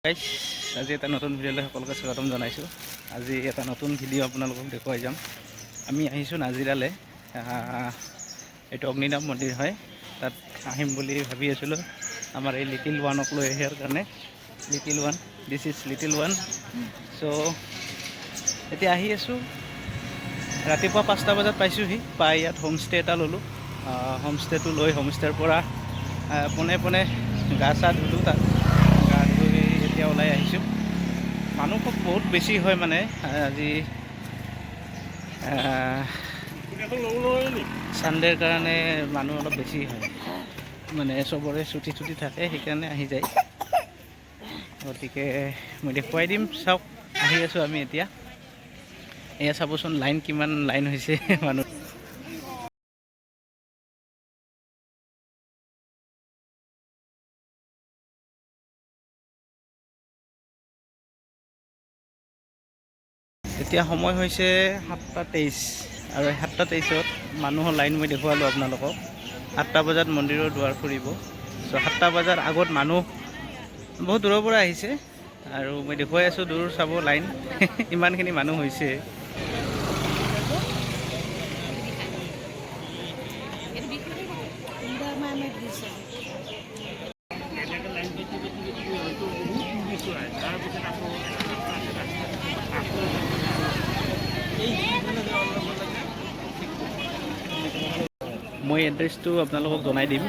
Guys আজি এটা নতুন ভিডিঅ'লৈ সকলোকে স্বাগতম জনাইছোঁ। আজি এটা নতুন ভিডিঅ' আপোনালোকক দেখুৱাই যাম। আমি আহিছোঁ নাজিৰালৈ। এইটো অগ্নিনাভ মন্দিৰ হয়, তাত আহিম বুলি ভাবি আছিলোঁ আমাৰ এই লিটিল ওৱানক লৈ অহাৰ কাৰণে। Little one, this is little one. So' এতিয়া আহি আছোঁ। ৰাতিপুৱা 5টা বজাত পাইছোঁহি। পাই ইয়াত হোমষ্টে এটা ল'লোঁ। হোমষ্টেটো লৈ হোমষ্টেৰ পৰা পোনে পোনে গা চা ধুলোঁ। তাত গা ধুই এতিয়া ওলাই আহিছোঁ। মানুহ খুব বহুত বেছি হয় মানে আজি ছানডেৰ কাৰণে মানুহ অলপ বেছি হয়, মানে চবৰে ছুটি থাকে, সেইকাৰণে আহি যায়। গতিকে মই দেখুৱাই দিম, চাওক। আহি আছোঁ আমি এতিয়া। এয়া চাবচোন লাইন কিমান লাইন হৈছে মানুহ। এতিয়া সময় হৈছে 7:23 আৰু 7:23 মানুহৰ লাইন মই দেখুৱালোঁ আপোনালোকক। 8টা বজাত মন্দিৰৰ দুৱাৰ ফুৰিব। চ' 7টা বজাৰ আগত মানুহ বহুত দূৰৰ পৰা আহিছে আৰু মই দেখুৱাই আছোঁ দূৰ চাব লাইন ইমানখিনি মানুহ হৈছে। মই এড্ৰেছটো আপোনালোকক জনাই দিম।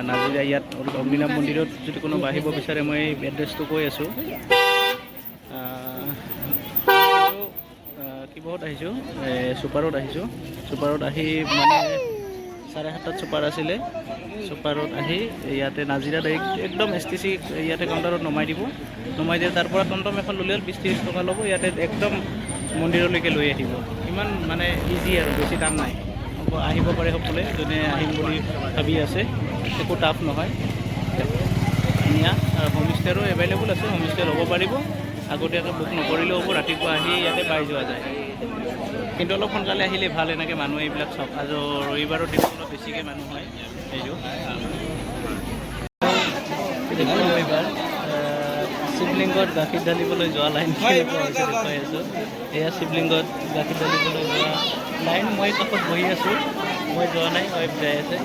নাজিৰা ইয়াত অগ্নিনাভ মন্দিৰত যদি কোনোবা আহিব বিচাৰে মই এড্ৰেছটো কৈ আছোঁ। কিবাহত আহিছোঁ, ছুপাৰত আহিছোঁ। ছুপাৰত আহি মানে 7:30 ছুপাৰ আছিলে। ছুপাৰত আহি ইয়াতে নাজিৰাত একদম STC ইয়াতে কাউণ্টাৰত নমাই দিব। নমাই দিয়ে তাৰ পৰা টমটম এখন ল'লে 20-30 টকা ল'ব। ইয়াতে একদম মন্দিৰলৈকে লৈ আহিব। ইমান মানে ইজি আৰু বেছি টান নাই। আহিব পাৰে সকলোৱে, যোনে আহিম বুলি ভাবি আছে। একো টাফ নহয়, ধুনীয়া। আৰু হোমষ্টেৰো এভেইলেবল আছে, হোমষ্টে ল'ব পাৰিব। আগতীয়াকৈ বুক নকৰিলেও হ'ব, ৰাতিপুৱা আহি ইয়াতে পাই যোৱা যায়। কিন্তু অলপ সোনকালে আহিলে ভাল, এনেকৈ মানুহ এইবিলাক চাওক। আৰু ৰবিবাৰৰ দিনত অলপ বেছিকৈ মানুহ হয়। এইটো এইবাৰ শিৱলিংগত গাখীৰ ঢালিবলৈ যোৱা লাইন কেনেকুৱা হৈছে দেখুৱাই আছোঁ। এয়া শিৱলিংগত গাখীৰ ঢালিবলৈ যোৱা লাইন। মই কাষত বহি আছোঁ, মই যোৱা নাই, ৱাইফ যাই আছে।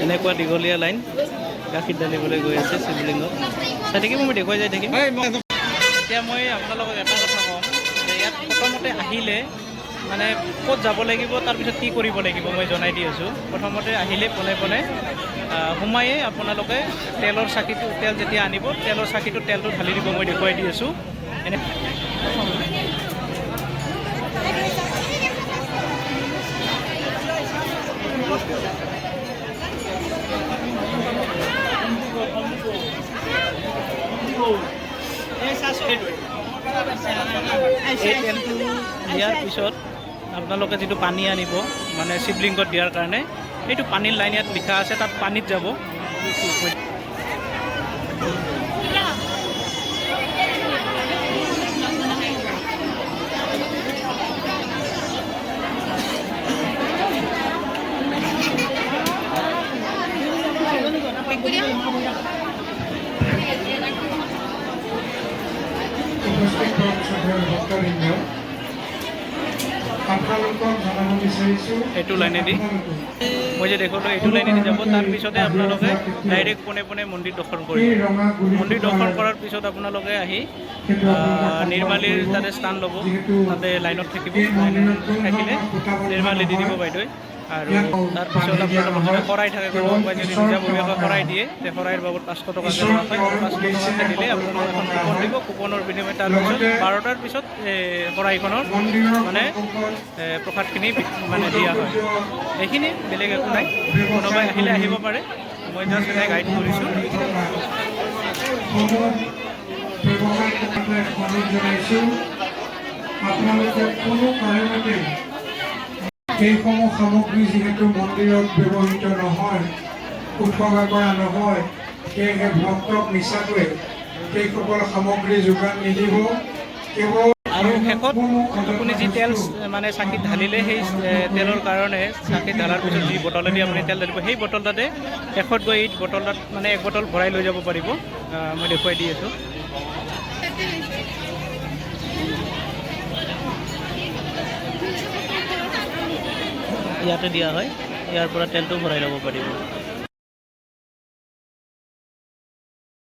এনেকুৱা দীঘলীয়া লাইন গাখীৰ ঢালিবলৈ গৈ আছে শিৱলিংগত। চাই থাকিব, মই দেখুৱাই যাই থাকিম। এতিয়া মই আপোনালোকক এটা কথা কওঁ যে ইয়াত প্ৰথমতে আহিলে মানে ক'ত যাব লাগিব, তাৰপিছত কি কৰিব লাগিব মই জনাই দি আছোঁ। প্ৰথমতে আহিলে পোনে পোনে সোমায়ে আপোনালোকে তেলৰ চাকিটো, তেল যেতিয়া আনিব তেলৰ চাকিটো তেলটো ঢালি দিব। মই দেখুৱাই দি আছোঁ। এনে এই তেলটো দিয়াৰ পিছত আপোনালোকে যিটো পানী আনিব মানে শিৱলিংগত দিয়াৰ কাৰণে, সেইটো পানীৰ লাইন ইয়াত লিখা আছে, তাত পানীত যাব। এইটো লাইনেদি মই যে দেখোঁ এইটো লাইনেদি যাব। তাৰপিছতে আপোনালোকে ডাইৰেক্ট পোনে পোনে মন্দিৰ দৰ্শন কৰিব। মন্দিৰ দৰ্শন কৰাৰ পিছত আপোনালোকে আহি নিৰ্মালীৰ তাতে স্থান ল'ব। তাতে লাইনত থাকিব। লাইনত থাকিলে নিৰ্মালী দি দিব বাইদেৱে। আৰু তাৰপিছত আপোনালোকৰ যদি শৰাই থাকে, কোনোবাই যদি নিজাববীয়াকৈ শৰাই দিয়ে, তে শৰাইৰ বাবদ 500 টকাকৈ লোৱা হয়। 500 টকাকৈ দিলে আপোনালোকে এখন কুপন দিব। কুপনৰ বিনিময়ত তাৰপিছত 12টাৰ পিছত শৰাইখনৰ মানে প্ৰসাদখিনি মানে দিয়া হয়। সেইখিনি, বেলেগ একো নাই। কোনোবাই আহিলে আহিব পাৰে, মই জাষ্ট এনে গাইড কৰিছোঁ। আপোনালোকে কোনো কাৰণতে সেইসমূহ সামগ্ৰী যিহেতু মন্দিৰত ব্যৱহৃত নহয়, উৎসৰ্গা কৰা নহয় সেয়েহে ভক্তক মিছাকৈ সেইসকল সামগ্ৰী যোগান নিদিব কেৱল আৰু শেষত আপুনি যি তেল মানে চাকিত ঢালিলে সেই তেলৰ কাৰণে চাকিত ঢালাৰ পিছত যি বটলেদি আপুনি তেল ঢালিব সেই বটলটাতে শেষত গৈ এই বটলটাত মানে এক বটল ভৰাই লৈ যাব পাৰিব। মই দেখুৱাই দি আছোঁ। ইয়াতে দিয়া হয়, ইয়াৰ পৰা তেলটো ভৰাই ল'ব পাৰিব।